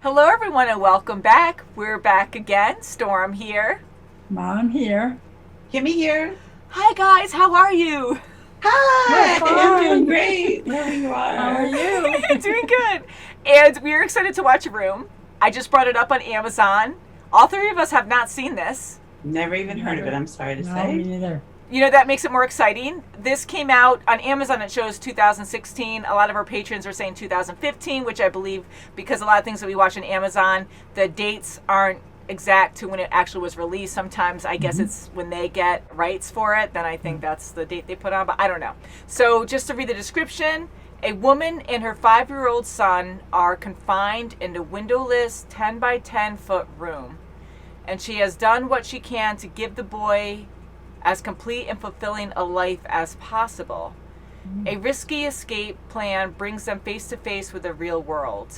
Hello, everyone, and welcome back. We're back again. Storm here. Mom here. Kimmy here. Hi, guys. How are you? Hi. We're I'm fine. doing great. There you are. How are you? Doing good. And we're excited to watch Room. I just brought it up on Amazon. All three of us have not seen this. Never even heard of it, I'm sorry to No, say. me neither. You know, that makes it more exciting. This came out on Amazon. It shows 2016. A lot of our patrons are saying 2015, which I believe, because a lot of things that we watch on Amazon, the dates aren't exact to when it actually was released. Sometimes I guess it's when they get rights for it, then I think that's the date they put on, but I don't know. So just to read the description, a woman and her 5-year-old son are confined in a windowless 10 by 10 foot room. And she has done what she can to give the boy as complete and fulfilling a life as possible. A risky escape plan brings them face to face with the real world.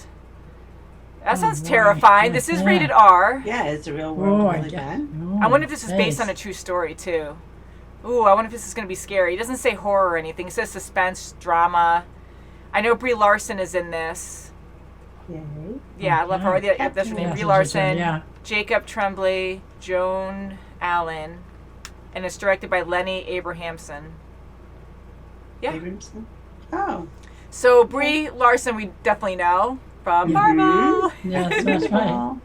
That sounds boy. terrifying. This is rated R. Yeah, it's a real world Oh, really bad. Oh, I wonder if this is based face. on a true story too. Ooh, I wonder if this is going to be scary. It doesn't say horror or anything. It says suspense, drama. I know Brie Larson is in this. Yay. Yeah, I love her. Okay. That's her name. Yes, Brie yes, Larson, yeah. Jacob Tremblay, Joan Allen, and it's directed by Lenny Abrahamson. Yeah. Abramson? Oh. So Brie Larson, we definitely know from Marvel. Yes, that's right.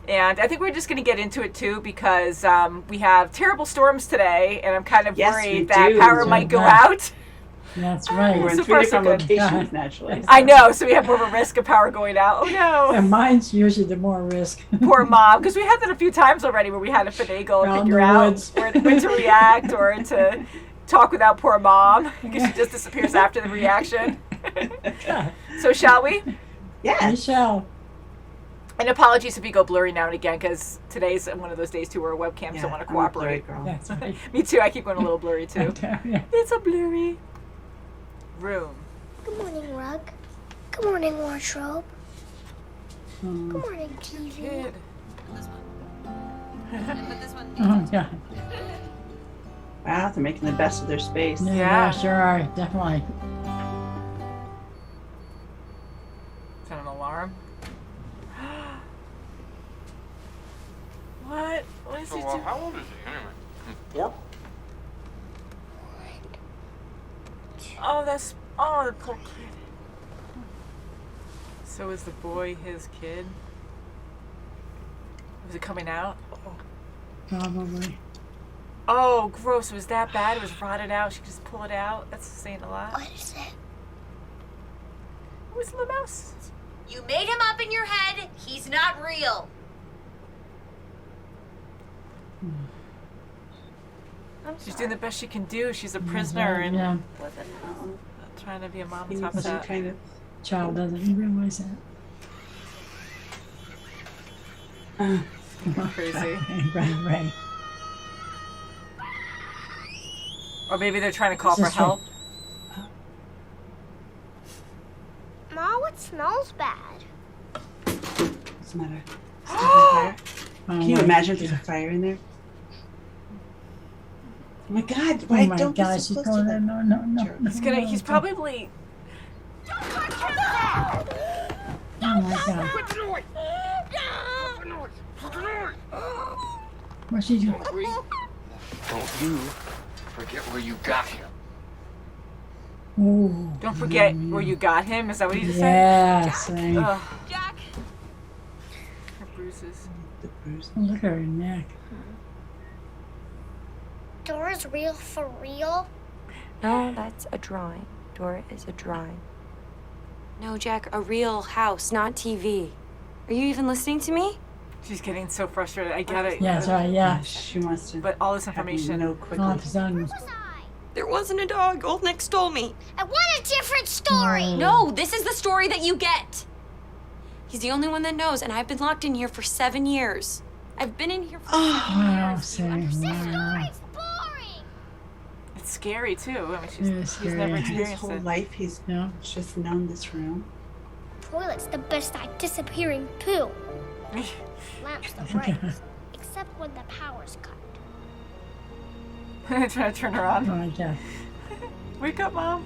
And I think we're just going to get into it too because we have terrible storms today, and I'm kind of Yes, we worried that do. power might go Yeah. out. That's We're right. in So 3 far, so different good. locations, God. naturally. I know, so we have more of a risk of power going out. Oh no. And mine's usually the more risk. Poor mom, because we had that a few times already where we had to finagle and Out in figure the out woods. when to react or to talk without poor mom because she just disappears after the reaction. So shall we? Yes. Michelle. And apologies if we go blurry now and again because today's one of those days too where webcams don't want to I'm a blurry cooperate. girl. That's right. Me too, I keep going a little blurry too. Okay, yeah. It's a blurry room. Good morning, rug. Good morning, wardrobe. Good Oh, morning, TV. Kid. oh, yeah. Wow, they're making the best of their space. Yeah, Yeah. sure are. Definitely. Is that an alarm? What? What is So, he doing? how old is he anyway? 4? Oh, the poor kid. So is the boy his kid? Was it coming out? Probably. Oh, gross. It was that bad? It was rotted out? She could just pull it out? That's saying a lot. What is it? It was the mouse. You made him up in your head. He's not real. She's doing the best she can do. She's a prisoner and Yeah. trying to be a mom He on top needs of some that. kind of... Child doesn't realize that. Crazy. Right. Or maybe they're trying to call This for is true. help. Ma, it smells bad. What's the matter? Still on fire? Oh, Can you my imagine if God. there's a fire in there? Oh my God! Oh Why my don't God, be she's so close going to there. that? No. Jerk. He's probably... Oh my God. Quit the noise! Stop the noise! Stop the noise! What's she doing? Bree, don't you forget where you got him. Ooh. Don't forget where you got him. Is that what you just said? Yes. Right. Ugh, Jack. her bruises. The bruise. Look at her neck. Dora's real for real? No, that's a drawing. Dora is a drawing. No, Jack, a real house, not TV. Are you even listening to me? She's getting so frustrated. I get it. Yeah, that's right. Yeah. She wants to But all this have me information. know quickly. All of a sudden. Was I? There wasn't a dog. Old Nick stole me. I want a different story. No, this is the story that you get. He's the only one that knows, and I've been locked in here for 7 years. I've been in here for 7 Wow, years. say, This wow. story's boring. It's scary too. I mean, It is she's never scary. His experienced whole it. life, he's Yeah. just known this room. Toilet's the best at disappearing poo. Lamp's the brightest. Except when the power's cut. Trying to turn her Oh on. my God. Wake up, Mom.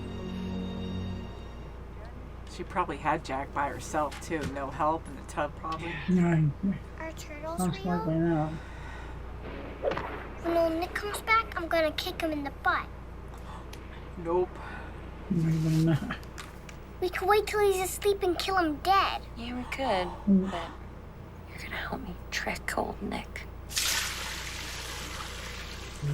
She probably had Jack by herself too. No help in the tub, probably. No, Are turtles most real? likely not. When old Nick comes back, I'm gonna kick him in the butt. Nope. Maybe not. We could wait till he's asleep and kill him dead. Yeah, we could. But you're gonna help me trick old Nick.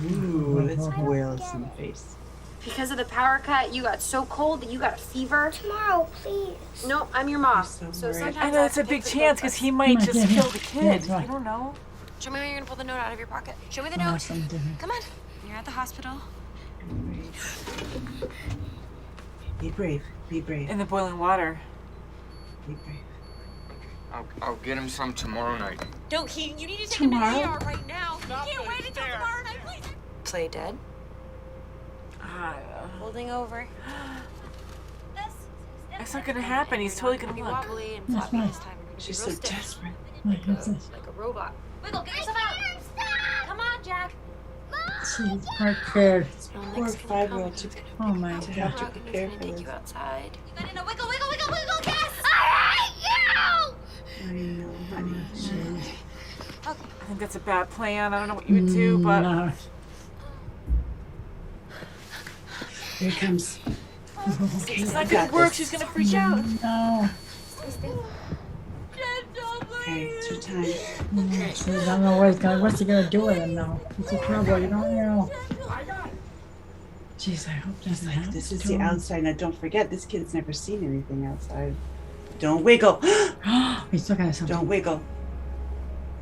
Ooh, let's boil us in the face. Because of the power cut, you got so cold that you got a fever. Tomorrow, please. Nope, I'm your mom. so So worried. sometimes I know it's a big chance because he might just kill the kid. that's right. I don't know. Show me how you're gonna pull the note out of your pocket. Show me the note. Awesome, different. Come on. You're at the hospital. Be brave. Be brave. In the boiling water. Be brave. I'll get him some tomorrow night. No, you need to take Tomorrow? him to the ER right now. You can't wait until tomorrow night, please. Play dead. Holding over. It's not gonna happen. He's totally gonna Be look. wobbly and That's floppy right. this time. You're gonna She's be so real stiff, desperate. Like this. like a robot. Wiggle, get yourself out. Come on, Jack. She's prepared. Well, Poor Nick's gonna come. 5-year-old. He's gonna Oh my To god. have to He's prepare gonna for take this. you outside. No, wiggle, wiggle, wiggle, wiggle, yes! I hate I know, honey. you! I think that's a bad plan. I don't know what you would do, but No. Here it comes. it's not gonna work. She's gonna freak out. No. Okay, it's your time. I don't know what's he gonna do with him now. It's a trouble, you don't know. Jeez, I hope doesn't happen. This is to the him. outside. Now, don't forget, this kid's never seen anything outside. Don't wiggle. He's looking at something. Don't wiggle.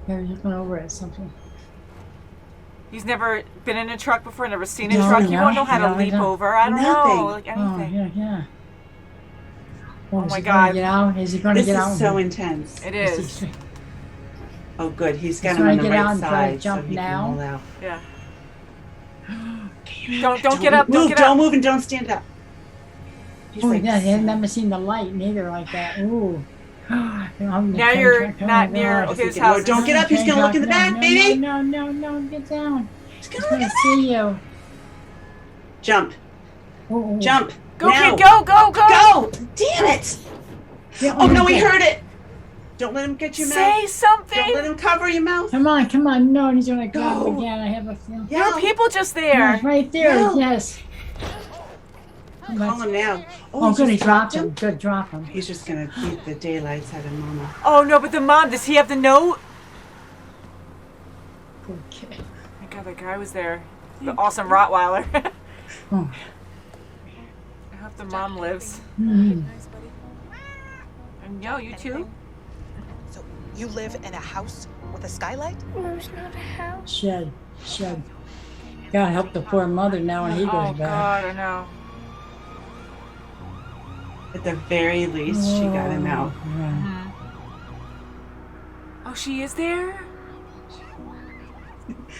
Yeah, he's looking over at something. He's never been in a truck before. Never seen a No, truck. You no, won't know how to no, leap no. over. I don't Nothing. know, like Oh, anything. yeah, yeah. Oh is my he God. gonna get out? Is he gonna This get is out? so intense. It Is is. Oh, good. He's got He's him on trying the to get out right and try to side, so jump he now. can roll out. Yeah. Don't Don't get up. move. Don't get Don't up. move and don't stand up. He's Oh, like, yeah, I've never seen the light neither like that. Ooh. Now you're not near. Okay, this No, house. don't get up. He's gonna look in the back, no, baby. No, no, no, no, get down. He's He's gonna look gonna at see you. Jump. Oh, oh. Jump. Go, now. kid. Go, go, go. Go. Damn it. Yeah, Oh, no, my he God. heard it. Don't let him get your Say mouth. Don't let something. him cover your mouth. Come on. No, he's gonna grab Go. him again. I have a feeling. There are Yell. people just Yeah, there. right there, No. yes. Call him now. Oh, good, he just dropped him. Good, drop him. He's just gonna beat the daylights out of Mama. Oh no, but the mom. Does he have the note? Poor kid. My God, that guy was there. The awesome Rottweiler. Oh. I hope the mom lives. Mm. And yo, you too. So you live in a house with a skylight? There's not a house. Shed. Gotta help the poor mother now when he goes Oh back. God, I know. At the very least, she got him out. Yeah. Oh, she is there.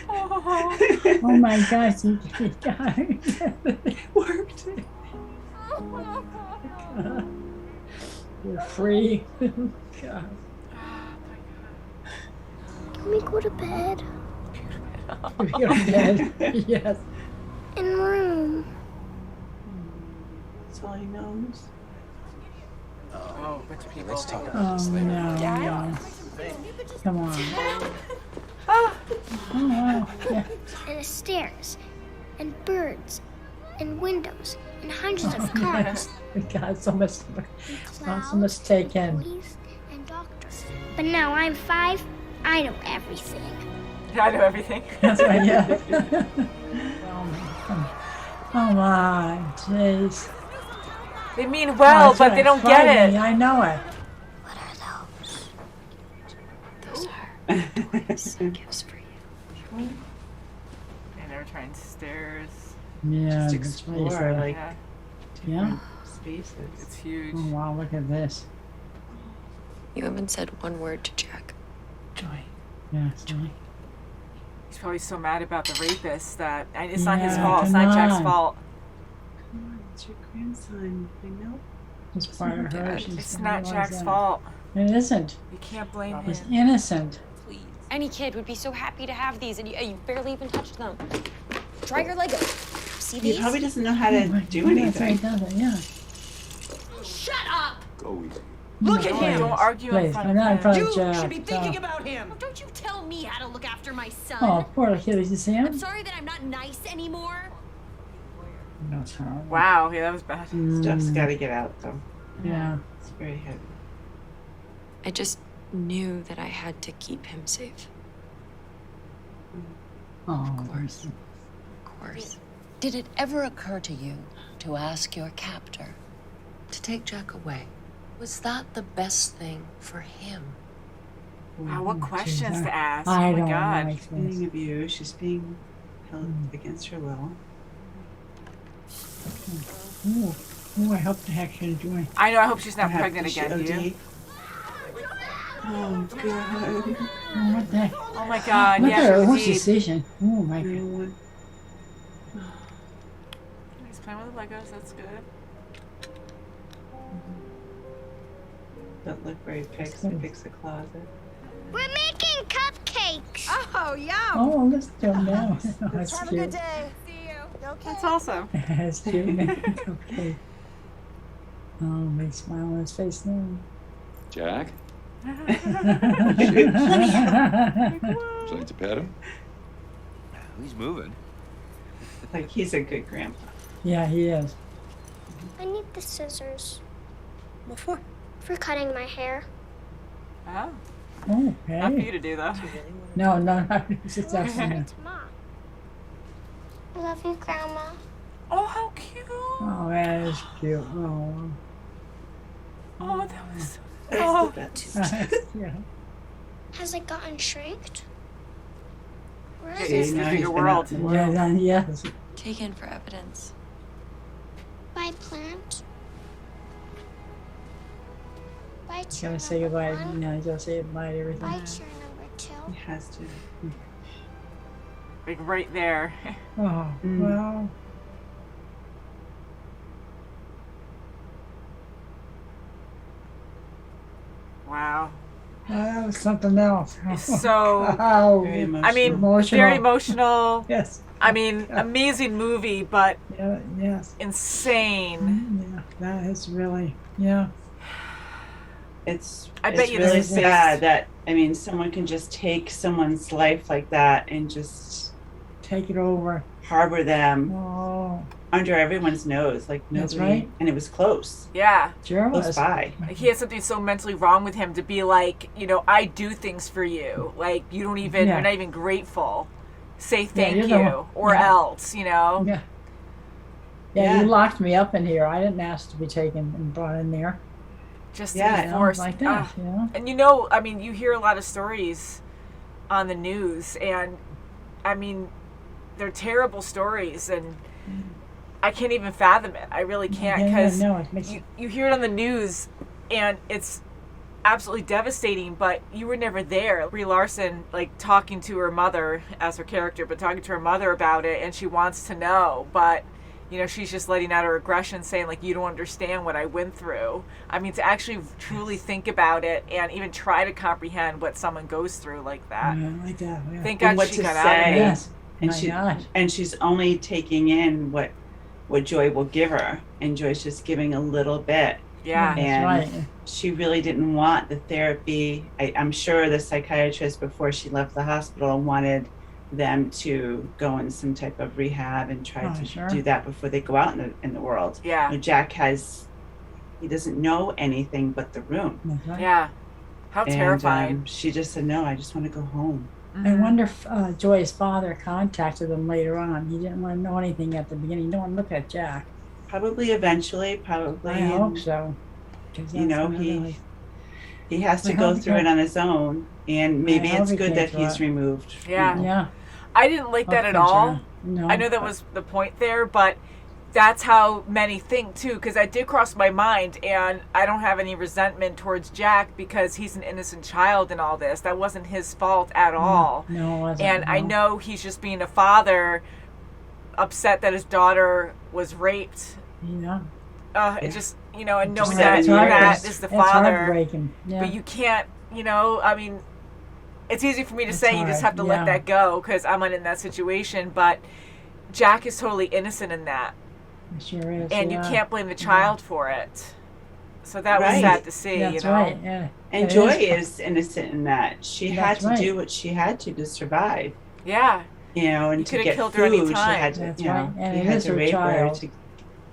Oh. Oh my gosh, he got it. Worked. You're free. God. Can we go to bed? You're dead. Yes. In room. That's all he knows. Oh, bunch of people. Let's talk about Oh this later. no. Come on. Ah. Oh wow. Yeah. And stairs. And birds. And windows. And hundreds of cars. God, so much Clouds. taken. Police and doctors. But now I'm 5. I know everything. I know everything. That's right, yeah. Oh my, jeez. They mean well, That's but right, they don't frightening, get it. I know it. What are those? Those are gifts for you. And they're trying stairs. Yeah, Just that's right, explore, so- like, Yeah, yeah. spaces. it's huge. Oh wow, look at this. You haven't said one word to Jack. Joy. Yeah, Joy. He's probably so mad about the rapist that and it's not his Yeah, fault. It's come not Jack's on. fault. Come on, it's your grandson. I know. It's part of her. She's It's gonna not realize Jack's that. fault. It isn't. You can't blame He's him. innocent. Any kid would be so happy to have these, and you barely even touched them. Try your Lego. See He these? probably doesn't know how Oh to my do God, that's right, anything. does it? Yeah. Shut up! Go easy. Look at him! Don't argue in Please, front I'm of not in him. front of You Jack. should be thinking Oh. about him. Don't you tell me how to look after my son. Oh, poor kid. Is this him? I'm sorry that I'm not nice anymore. No, it's horrible. Wow, yeah, that was bad. Stuff's got to get out, though. Yeah. It's very heavy. I just knew that I had to keep him safe. Oh, Of course. Of course. Did it ever occur to you to ask your captor to take Jack away? Was that the best thing for him? Wow, what questions Jeez, to ask. I Oh my don't God. like this. Being abused. She's being held against her will. Ooh. Ooh, I hope the heck she's doing. I know, I hope she's not Perhaps pregnant she again, do you? OD'd. Oh, God. Oh, what the heck? Oh my God, Look yeah, at her. she What's the OD'd. decision? Oh, my God. No. He's playing with the Legos, that's good. Don't look where he picks a closet. We're making cupcakes. Oh, yeah. Oh, let's do them now. That's Have a cute. good day. See you. Okay. That's awesome. That's cute. Okay. Oh, big smile on his face now. Jack, would you like to pet him? He's moving. Like, he's a good grandpa. Yeah, he is. I need the scissors What for? for cutting my hair. Oh, Oh, not for you hey. to do though. No, no, no. It's just accident. To Mom. I love you, Grandma. Oh, how cute. Oh, that is cute. Oh. Oh, that was so That's Oh. the best. Yeah. Has it gotten shrinked? Where is Yeah, it? he's now living he's a been world. out in the Yeah, world. then, yes. Taken for evidence. By plant? By chair Gotta say number goodbye. one? You know, you gotta say goodbye to By everything. chair number two? He has to. like right there. Oh, well. Wow. That was something else. It's so- Oh, Very emotional. I mean, Emotional. very emotional. yes. I mean, amazing movie, but Yeah, yes. insane. Yeah, that is really, yeah. It's I bet it's you really this is sad that, I mean, someone can just take someone's life like that and just Take it over. harbor them Oh, under everyone's nose. Like, That's nobody. right. And it was close. Yeah. sure Close was. by. Like, he has something so mentally wrong with him to be like, you know, I do things for you. Like, you don't even, Yeah. you're not even grateful. Say thank you're you, the one- or yeah. else, you know? Yeah. Yeah, Yeah. you locked me up in here. I didn't ask to be taken and brought in there. Just Yeah, to You be know, forced. like that, Ah. you know? And you know, I mean, you hear a lot of stories on the news, and I mean, they're terrible stories, and I can't even fathom it. I really can't, Yeah, because no, it makes you hear it on the news, and it's absolutely devastating, but you were never there. Brie Larson, like, talking to her mother as her character, but talking to her mother about it, and she wants to know, but you know, she's just letting out her aggression, saying, like, you don't understand what I went through. I mean, to actually truly think about it and even try to comprehend what someone goes through like that. yeah, like that. Yeah. Thank And God what she to got out of say. it. Yes. And My gosh. and she's only taking in what Joy will give her, and Joy's just giving a little bit. Yeah. That's And right. she really didn't want the therapy. I'm sure the psychiatrist, before she left the hospital, wanted them to go in some type of rehab and try Oh, to sure. do that before they go out in the world. Yeah. You know, he doesn't know anything but the room. That's right. Yeah. How And terrifying. she just said, no, I just want to go home. I wonder if Joy's father contacted him later on. He didn't want to know anything at the beginning. He didn't want to look at Jack. Probably eventually, probably. I hope so. 'Cause You know, that's gonna really- he has to I go hope he through it can- on his own, and maybe hope it's he good can that through he's it. removed. you Yeah. know. Yeah. I didn't like that at all. No. I know that was the point there, but that's how many think too, because that did cross my mind, and I don't have any resentment towards Jack because he's an innocent child in all this. That wasn't his fault at all. No, it wasn't. And I no. know he's just being a father, upset that his daughter was raped. Yeah. It just, you know, and knowing Just that 7 that years. is the It's father. heartbreaking. Yeah. But you can't, you know, I mean, it's easy for me to It's say you just hard, have to yeah. let that go because I'm not in that situation, but Jack is totally innocent in that. It sure is. And yeah. you can't blame the child for it. So that was Right. sad to see, That's you know. right. Yeah. And It Joy is. is innocent in that. She had That's to right. do what she had to survive. Yeah. You know, and You to could've get killed her any food, she time. had to, That's you know, right. And he it had is to her rape her child.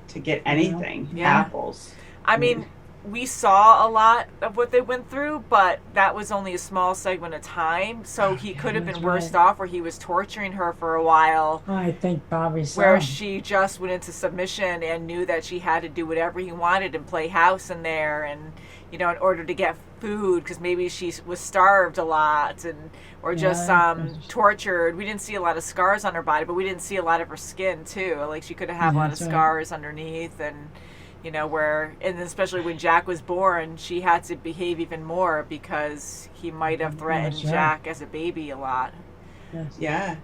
to get You know? anything, Yeah. apples. I mean, we saw a lot of what they went through, but that was only a small segment of time. So he could have been that's worse right. off, where he was torturing her for a while, I think probably so. where she just went into submission and knew that she had to do whatever he wanted and play house in there, and in order to get food, because maybe she was starved a lot, and or just tortured. We didn't see a lot of scars on her body, but we didn't see a lot of her skin too. Like she could have a lot of That's right. scars underneath, and and especially when Jack was born, she had to behave even more because he might have threatened That's right. Jack as a baby a lot. Yes. Yeah.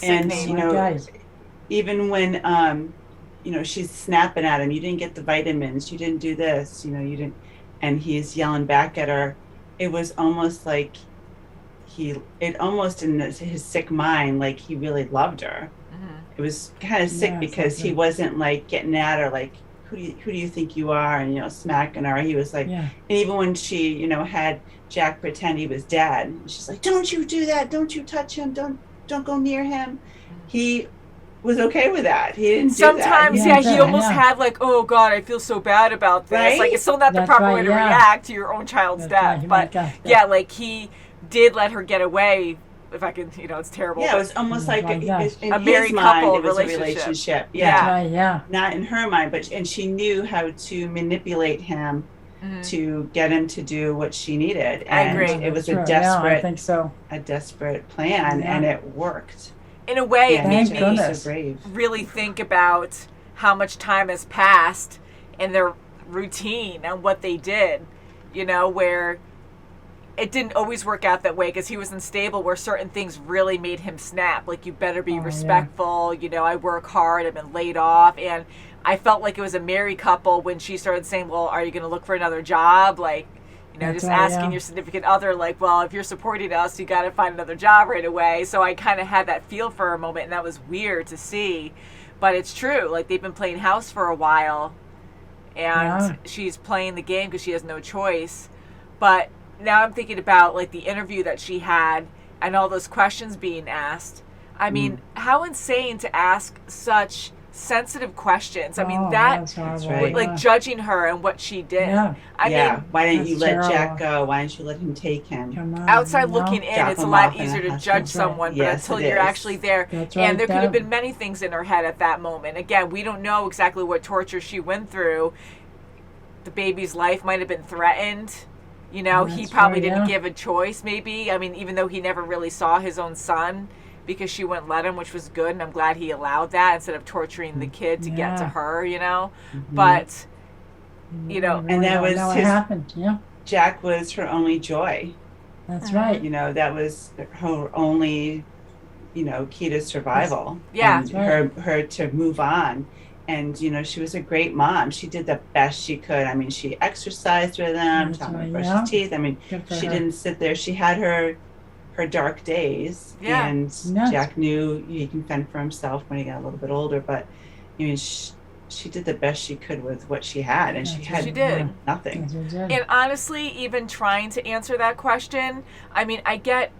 And, Sickening. you know, Guys. even when, she's snapping at him, you didn't get the vitamins, you didn't do this, you didn't, and he's yelling back at her. It was almost like almost in his sick mind, like he really loved her. Mm-hmm. It was kind of sick because he wasn't like getting at her, like, who do you think you are? And, smacking her. He was like, and even when she, had Jack pretend he was dead, she's like, don't you do that. Don't you touch him. Don't go near him. He was okay with that. He didn't Sometimes, do that. he almost had like, oh God, I feel so bad about this. Right? Like it's still not the proper way to react to your own child's death. But like he did let her get away. If I can, it's terrible. Yeah, it was almost like in a his married mind, couple it was a relationship. Yeah. Not in her mind, and she knew how to manipulate him to get him to do what she needed. I And agree. it was That's a right. desperate, I think so. a desperate plan, and it worked. In a way, it made Thank me goodness. So brave. really think about how much time has passed in their routine and what they did, where it didn't always work out that way because he was unstable, where certain things really made him snap. Like, you better be respectful. I work hard. I've been laid off. And I felt like it was a married couple when she started saying, well, are you going to look for another job? Like, just asking your significant other, like, well, if you're supporting us, you got to find another job right away. So I kind of had that feel for a moment, and that was weird to see. But it's true. Like, they've been playing house for a while, and she's playing the game because she has no choice. But now I'm thinking about, like, the interview that she had and all those questions being asked. I mean, how insane to ask such sensitive questions. I mean, that's right. like judging her and what she did. I mean, why didn't you let terrible. Jack go? Why didn't you let him take him? Come on, outside looking in, Drop it's a him lot off in a easier to hospital. judge someone, but Yes, until it you're is. actually there. That's And right, there could have Deb. been many things in her head at that moment. Again, we don't know exactly what torture she went through. The baby's life might have been threatened. He That's probably right, didn't give a choice, maybe. I mean, even though he never really saw his own son, because she wouldn't let him, which was good, and I'm glad he allowed that instead of torturing the kid to get to her, But, And that was what his, happened. Yeah, Jack was her only joy. that's right. That was her only, key to survival. Yeah. And her to move on. And, she was a great mom. She did the best she could. I mean, she exercised with him, taught him to brush his teeth. I mean, she didn't sit there. She had her dark days. Yeah. And Jack knew he can fend for himself when he got a little bit older. But, she did the best she could with what she had. And she had nothing. And honestly, even trying to answer that question, I mean, I get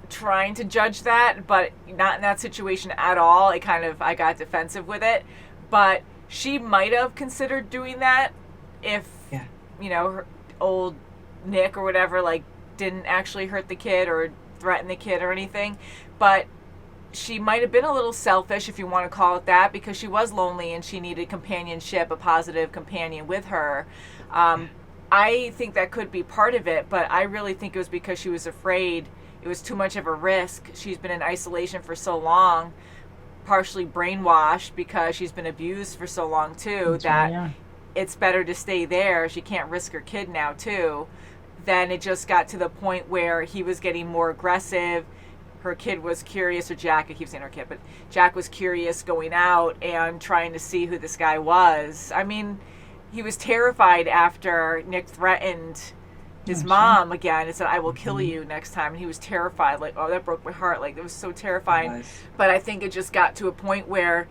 trying to judge that, but not in that situation at all. I got defensive with it. But she might have considered doing that if, her old Nick or whatever, like, didn't actually hurt the kid or threaten the kid or anything. But she might have been a little selfish, if you want to call it that, because she was lonely and she needed companionship, a positive companion with her. I think that could be part of it, but I really think it was because she was afraid it was too much of a risk. She's been in isolation for so long, partially brainwashed because she's been abused for so long too, it's better to stay there. She can't risk her kid now too. Then it just got to the point where he was getting more aggressive. Her kid was curious, or Jack, I keep saying her kid, but Jack was curious going out and trying to see who this guy was. I mean, he was terrified after Nick threatened his mom again and said, I will kill you next time. And he was terrified. Like, oh, that broke my heart. Like, it was so terrifying. But I think it just got to a point where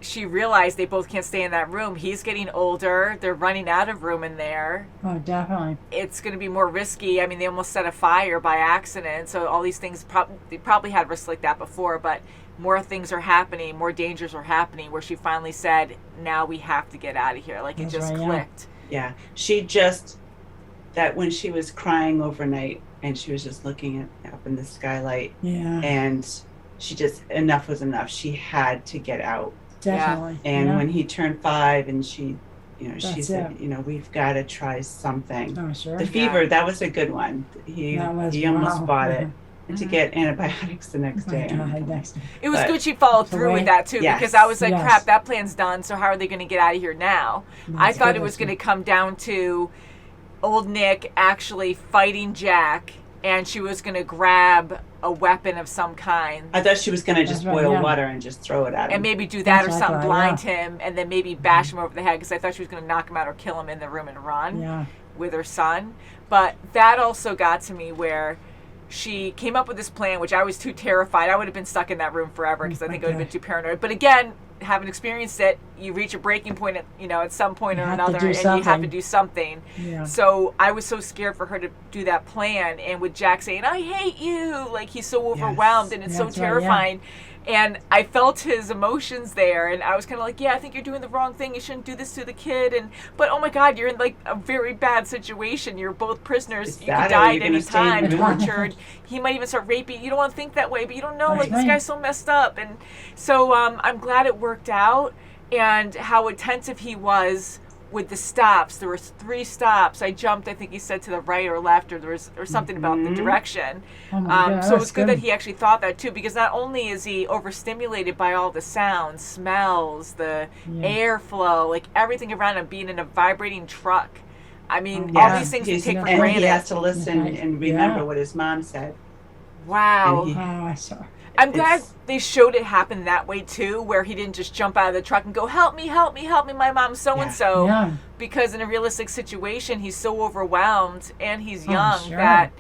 she realized they both can't stay in that room. He's getting older. They're running out of room in there. Oh, definitely. It's going to be more risky. I mean, they almost set a fire by accident. So all these things, they probably had risks like that before, but more things are happening, more dangers are happening, where she finally said, now we have to get out of here. Like, That's it just right, clicked. Yeah. She just, that when she was crying overnight and she was just looking up in the skylight. Yeah. And she just, enough was enough. She had to get out. Definitely. And when he turned 5 and she, you know, she That's said, it. you know, we've got to try something. Oh, sure. The fever, that was a good one. He almost bought it. And to get antibiotics the next day. It was good she followed through with that too, because I was like, crap, that plan's done, so how are they going to get out of here now? I thought it was going to come down to old Nick actually fighting Jack, and she was going to grab a weapon of some kind. I thought she was going to just boil water and just throw it at him. And maybe do that or something, blind him, and then maybe bash him over the head, because I thought she was going to knock him out or kill him in the room and run with her son. But that also got to me where she came up with this plan, which I was too terrified. I would have been stuck in that room forever because I think I would have been too paranoid. But again, having experienced it, you reach a breaking point at, you know, at some point or another, and you have to do something. Yeah. So I was so scared for her to do that plan, and with Jack saying, I hate you, like he's so overwhelmed and it's so terrifying. And I felt his emotions there, and I was kind of like, yeah, I think you're doing the wrong thing. You shouldn't do this to the kid. But oh my God, you're in like a very bad situation. You're both prisoners. You could die at any time, tortured. He might even start raping. You don't want to think that way, but you don't know. Like, this guy's so messed up. And so I'm glad it worked out, and how attentive he was with the stops. There were 3 stops. I jumped, I think he said, to the right or left, or something about the direction. Oh my God, so it was good that he actually thought that too, because not only is he overstimulated by all the sounds, smells, the airflow, like everything around him, being in a vibrating truck. I mean, all these things we take for granted. And he has to listen and remember what his mom said. Wow. I saw. I'm glad they showed it happen that way too, where he didn't just jump out of the truck and go, help me, help me, help me, my mom's so-and-so. Because in a realistic situation, he's so overwhelmed and he's young that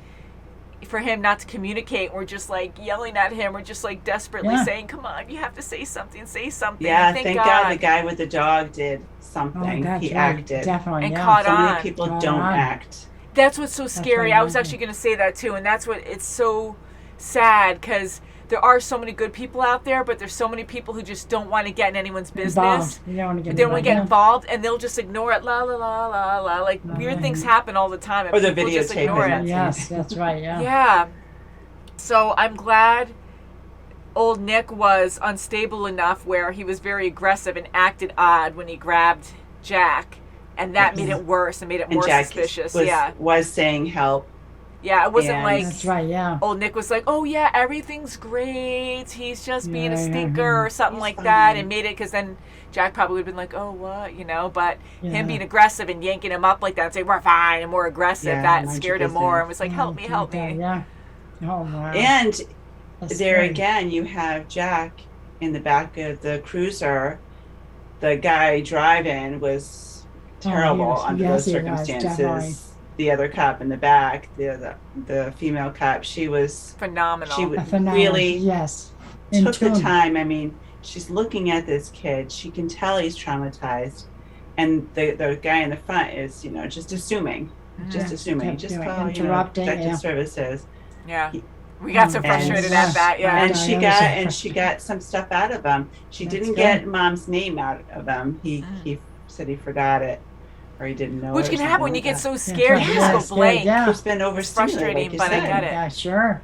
for him not to communicate, we're just like yelling at him, we're just like desperately saying, come on, you have to say something, say something. Yeah, thank God the guy with the dog did something. He acted. Definitely, and caught on. So many people don't act. That's what's so scary. I was actually going to say that too, and that's what it's so sad, because there are so many good people out there, but there's so many people who just don't want to get in anyone's business. They don't want to get involved, and they'll just ignore it. La la la la la. Like weird things happen all the time, and or the people just ignore it. Yes, that's right. Yeah. Yeah. So I'm glad old Nick was unstable enough where he was very aggressive and acted odd when he grabbed Jack, and that made it worse and made it more suspicious. Was saying help. Yeah, it wasn't like that's right, old Nick was like, oh yeah, everything's great. He's just being a stinker or something like that, and made it, because then Jack probably would have been like, oh what, you know. But him being aggressive and yanking him up like that and saying we're fine and more aggressive, that scared him more and was like, help me, help me. Yeah. Oh wow. And there again, you have Jack in the back of the cruiser. The guy driving was terrible under those circumstances. The other cop in the back, the female cop, she was phenomenal. She really took the time. I mean, she's looking at this kid. She can tell he's traumatized, and the guy in the front is, you know, just assuming, just call, interrupting, protective services. Yeah. We got so frustrated at that, and she got some stuff out of him. She didn't get mom's name out of him. He said he forgot it. Or he didn't know. Which can happen when you get so scared, you just go blank. He's been overstimulated. Frustrating, but I get it. Yeah, sure.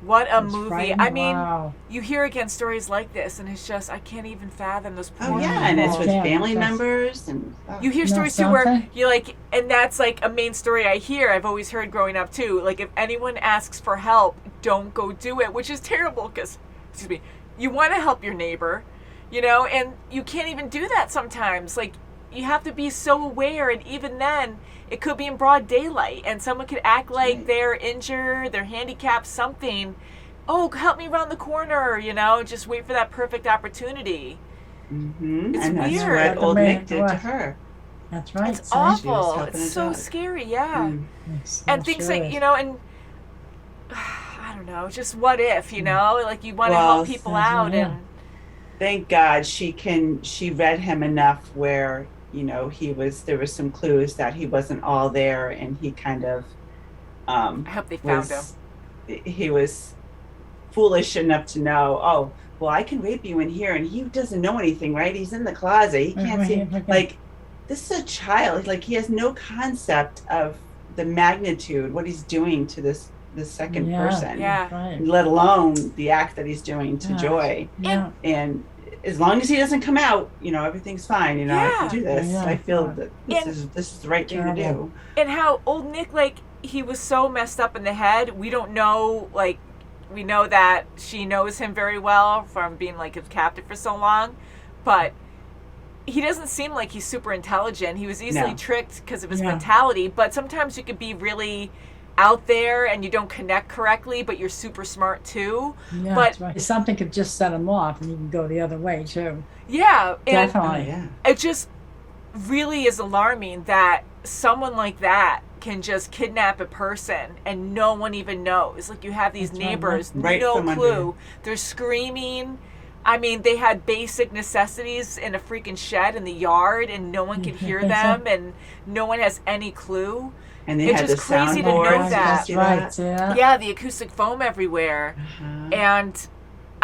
What a movie. I mean, you hear again stories like this, and it's just, I can't even fathom those poor people. And it's with family members. And you hear stories too where you're like, and that's like a main story I hear, I've always heard growing up too, like if anyone asks for help, don't go do it, which is terrible because, you want to help your neighbor, you know, and you can't even do that sometimes. Like, you have to be so aware, and even then, it could be in broad daylight, and someone could act like they're injured, they're handicapped, something. Oh, help me around the corner, you know, just wait for that perfect opportunity. Mm-hmm. It's and weird. That's what old Nick did to her. That's right. It's awful. It's so scary, and things like, you know, and I don't know, just what if, you know, like you want to help people out, and thank God she read him enough where, there was some clues that he wasn't all there, and he kind of, I hope they found him. He was foolish enough to know, oh, well, I can rape you in here, and he doesn't know anything, right? He's in the closet. He can't see. Like, this is a child. Like, he has no concept of the magnitude, what he's doing to this second person. Yeah. Let alone the act that he's doing to Joy. Yeah. And as long as he doesn't come out, everything's fine. I can do this. Yeah. I feel that this is the right thing to do. And how old Nick, like, he was so messed up in the head. We don't know, like, we know that she knows him very well from being, like, his captive for so long, but he doesn't seem like he's super intelligent. He was easily tricked because of his mentality, but sometimes you could be really out there and you don't connect correctly, but you're super smart too. Yeah, but that's right. Something could just set him off, and he can go the other way too. Yeah, and Definitely. it just really is alarming that someone like that can just kidnap a person and no one even knows. Like, you have these neighbors, no clue. They're screaming. I mean, they had basic necessities in a freaking shed in the yard, and no one could hear them, and no one has any clue. And they it's had just the crazy to know soundboard. that. Right, Yeah, the acoustic foam everywhere. And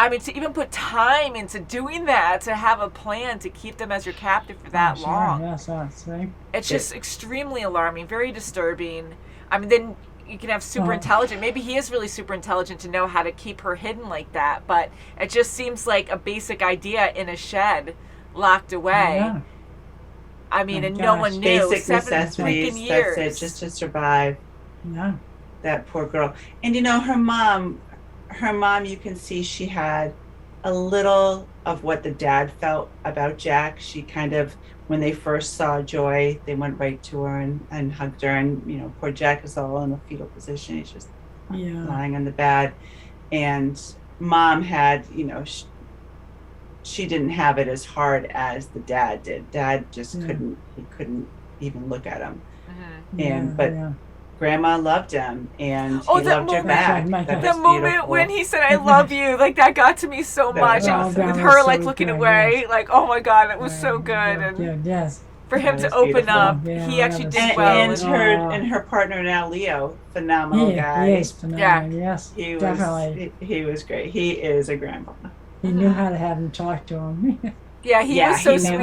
I mean, to even put time into doing that, to have a plan to keep them as your captive for that long. Yes, right. It's just extremely alarming, very disturbing. I mean, then you can have super intelligent. Maybe he is really super intelligent to know how to keep her hidden like that, but it just seems like a basic idea in a shed locked away. Yeah. I mean, and no one knew. Basic 7 necessities, freaking years. that's it, just to survive. Yeah. That poor girl. And her mom, you can see she had a little of what the dad felt about Jack. She kind of, when they first saw Joy, they went right to her and hugged her, and poor Jack is all in a fetal position. He's just lying on the bed. And Mom had, she didn't have it as hard as the dad did. Dad just couldn't even look at him. But Grandma loved him, and he loved her back. The moment when he said, "I love you," like, that got to me so much. Awesome. With her, like, looking away, like, oh my God, it was so good. And for him to open up, he actually did well. And her partner now, Leo, phenomenal guy. He is phenomenal. Yes, definitely. He was great. He is a grandpa. He knew how to have him talk to him. Yeah, he was so sweet.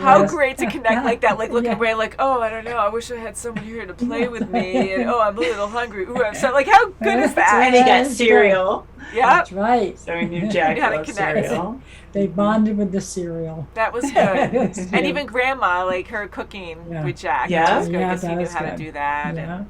How Yes. great to connect like that, like looking away, like, oh, I don't know, I wish I had someone here to play with me, and oh, I'm a little hungry. Ooh, I'm so, like, how good is that? And he got cereal. Yeah, that's right. So he knew Jack loved cereal. They bonded with the cereal. That was good. And even Grandma, like, her cooking with Jack, that was good because he knew how to do that. Yeah. And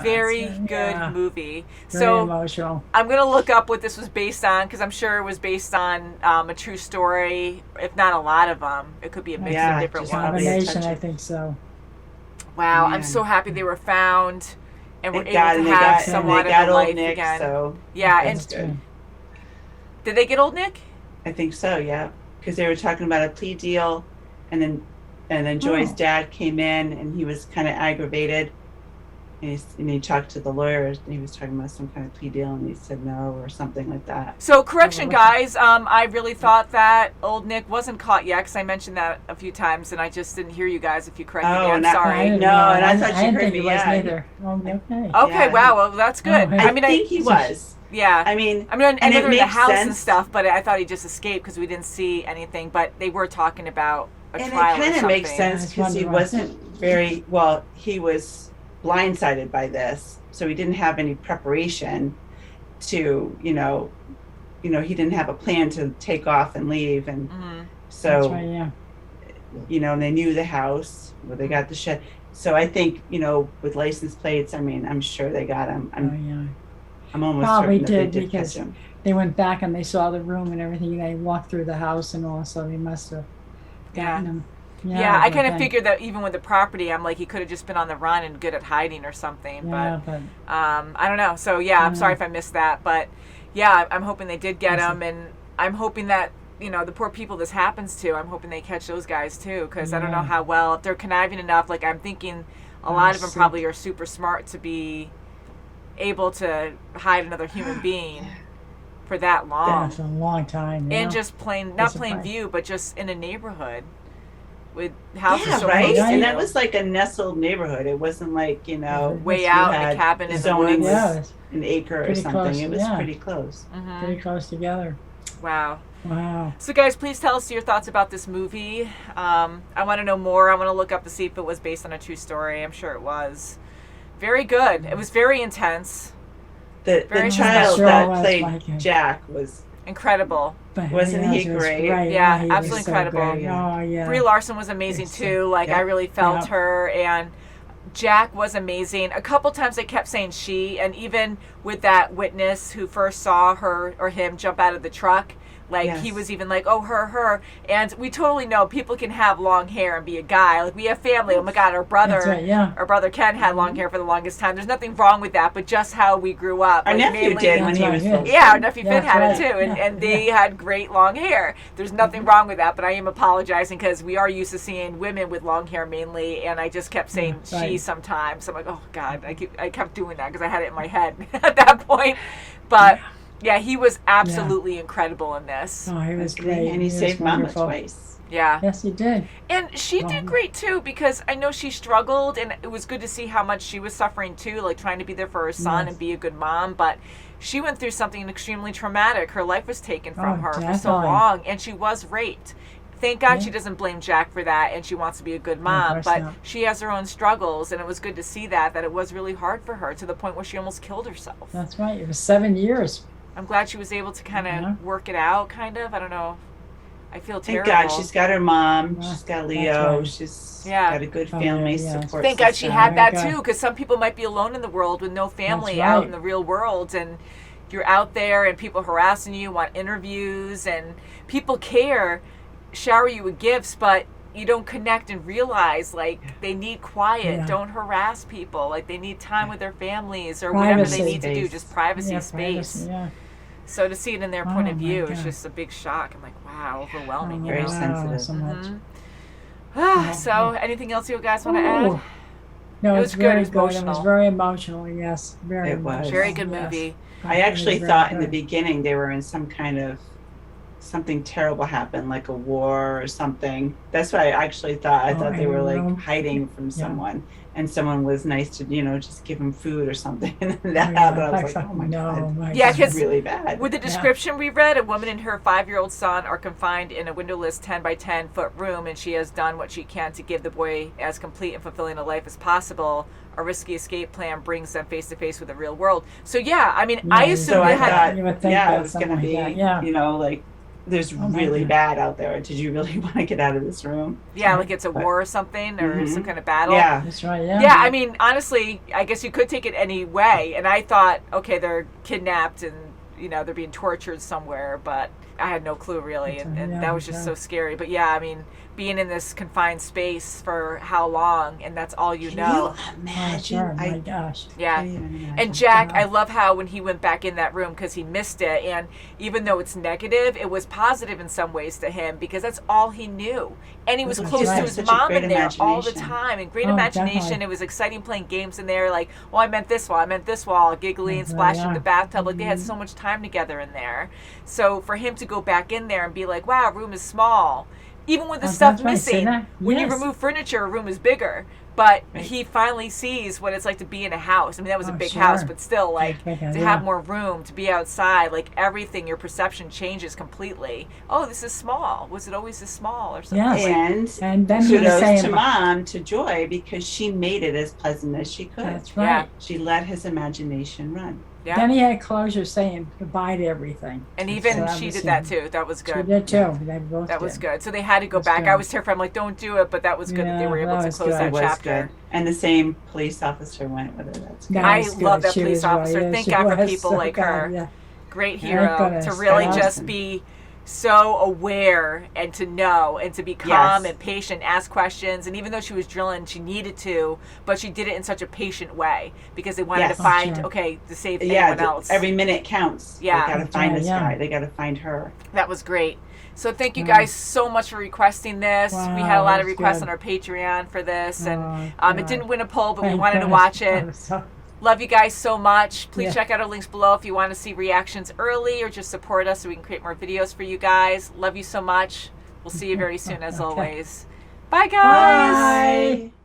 very good movie. Very so emotional. I'm gonna look up what this was based on, because I'm sure it was based on a true story. If not a lot of them, it could be a mix of different ones. Combination, I think so. Wow, I'm so happy they were found and were able to have somewhat of a life Nick, again. So and good. Did they get old Nick? I think so, yeah, because they were talking about a plea deal, and then Joy's dad came in, and he was kind of aggravated. And he talked to the lawyers, and he was talking about some kind of plea deal, and he said no or something like that. So, correction, guys. I really thought that old Nick wasn't caught yet, because I mentioned that a few times, and I just didn't hear you guys. If you corrected me, I'm sorry. And I thought you heard me. Either. Okay, wow. Well, that's good. I think he was. Yeah. I mean, I know they're in the house sense. and stuff, but I thought he just escaped because we didn't see anything. But they were talking about a trial or something. And it kind of makes sense because he wasn't very well. He was blindsided by this, so he didn't have any preparation to he didn't have a plan to take off and leave, and so that's right, and they knew the house where they got the shed, so I think with license plates, I mean, I'm sure they got him. I'm almost probably certain that did, they did because catch him. They went back and they saw the room and everything, and they walked through the house and all, so they must have gotten him. Yeah, I kind of figured that even with the property, I'm like, he could have just been on the run and good at hiding or something. Yeah, but I don't know. So, I'm sorry if I missed that. But, I'm hoping they did get him. And I'm hoping that, the poor people this happens to, I'm hoping they catch those guys, too. Because I don't know how well, if they're conniving enough, like, I'm thinking a lot of them probably are super smart to be able to hide another human being. for that long. That's a long time. Yeah. And just not plain view, but just in a neighborhood with houses so right. close to And you. that was like a nestled neighborhood. It wasn't like, you know, way you out in had a cabin in the zoning woods. was an acre or Pretty something. close, It was yeah. pretty close. Pretty close together. Wow. Wow. So guys, please tell us your thoughts about this movie. I want to know more. I want to look up to see if it was based on a true story. I'm sure it was. Very good. It was very intense. The child that played Jack was incredible. Wasn't he great? Yeah, he absolutely so incredible. great. Oh, yeah. Brie Larson was amazing too. Like I really felt her, and Jack was amazing. A couple times they kept saying she, and even with that witness who first saw her or him jump out of the truck, like he was even like, oh, her. And we totally know people can have long hair and be a guy. Like we have family. Oh my God, our brother Ken had long hair for the longest time. There's nothing wrong with that, but just how we grew up. Our like, nephew did when he was little. Yeah, our nephew Finn had it too, and they had great long hair. There's nothing wrong with that, but I am apologizing because we are used to seeing women with long hair mainly, and I just kept saying she sometimes. I'm like, oh God, I kept doing that because I had it in my head at that point, but. Yeah, he was absolutely incredible in this. Oh, he was great. And he saved Mama twice. Yeah. Yes, he did. And she did great too, because I know she struggled, and it was good to see how much she was suffering too, like trying to be there for her son and be a good mom. But she went through something extremely traumatic. Her life was taken from her for so long, and she was raped. Thank God she doesn't blame Jack for that, and she wants to be a good mom, but she has her own struggles, and it was good to see that it was really hard for her to the point where she almost killed herself. That's right. It was 7 years. I'm glad she was able to kind of work it out, kind of. I don't know. I feel terrible. Thank God she's got her mom. She's got Leo. She's got a good family support Thank God she system. had that too, because some people might be alone in the world with no family out in the real world, and you're out there and people harassing you, want interviews, and people care, shower you with gifts, but you don't connect and realize like they need quiet. Don't harass people. Like they need time with their families or whatever they need to do. Just privacy, space. So to see it in their point of view is just a big shock. I'm like, wow, overwhelming. Very sensitive. So much. So anything else you guys want to add? No, it was very good. It was It was very emotional. Yes, very. It was very good movie. I actually thought in the beginning they were in some kind of something terrible happened, like a war or something. That's what I actually thought. I thought they were like hiding from someone, and someone was nice to, just give them food or something. And then that happened. I was like, oh my God. Yeah, because really bad. With the description we read, a woman and her 5-year-old son are confined in a windowless 10 by 10 foot room, and she has done what she can to give the boy as complete and fulfilling a life as possible. A risky escape plan brings them face to face with the real world. So yeah, I mean, I assumed so I had. thought, it was going to be, like. There's really bad out there. Did you really want to get out of this room? Yeah, like it's a war or something, or some kind of battle. Yeah, that's right. Yeah, I mean, honestly, I guess you could take it any way. And I thought, okay, they're kidnapped and they're being tortured somewhere, but I had no clue really, and that was just so scary. But yeah, I mean, being in this confined space for how long, and that's all you know. Can you imagine? Oh my gosh. Yeah. And Jack, I love how when he went back in that room, because he missed it, and even though it's negative, it was positive in some ways to him, because that's all he knew. And he was close to his mom in there all the time, and great imagination. Definitely. It was exciting playing games in there, like, I meant this wall, giggling and splashing in the bathtub. Like, they had so much time together in there. So for him to go back in there and be like, wow, room is small. Even with the stuff missing, when you remove furniture, a room is bigger. But he finally sees what it's like to be in a house. I mean, that was a big house, but still, like, to have more room, to be outside, like, everything, your perception changes completely. Oh, this is small. Was it always this small or something? Yes. And then kudos to Mom, to Joy, because she made it as pleasant as she could. That's right. Yeah. She let his imagination run. Yeah. Then he had closure saying goodbye to everything. And even she did that too. That was good. She did too. They both that was good. So they had to go back. I was terrified. I'm like, don't do it. But that was good that they were able to close that chapter. Good. And the same police officer went with her. That's good. I love that police officer. Thank God for people like her. Yeah. Great hero to really just be so aware and to know and to be calm and patient, ask questions. And even though she was drilling, she needed to, but she did it in such a patient way because they wanted to find, to save anyone else. Every minute counts. Yeah. They got to find this guy. They got to find her. That was great. So thank you guys so much for requesting this. Wow, we had a lot of requests on our Patreon for this, and it didn't win a poll, but we wanted to watch it. Love you guys so much. Please Yeah. check out our links below if you want to see reactions early or just support us so we can create more videos for you guys. Love you so much. We'll see you very soon as Okay. always. Bye, guys. Bye.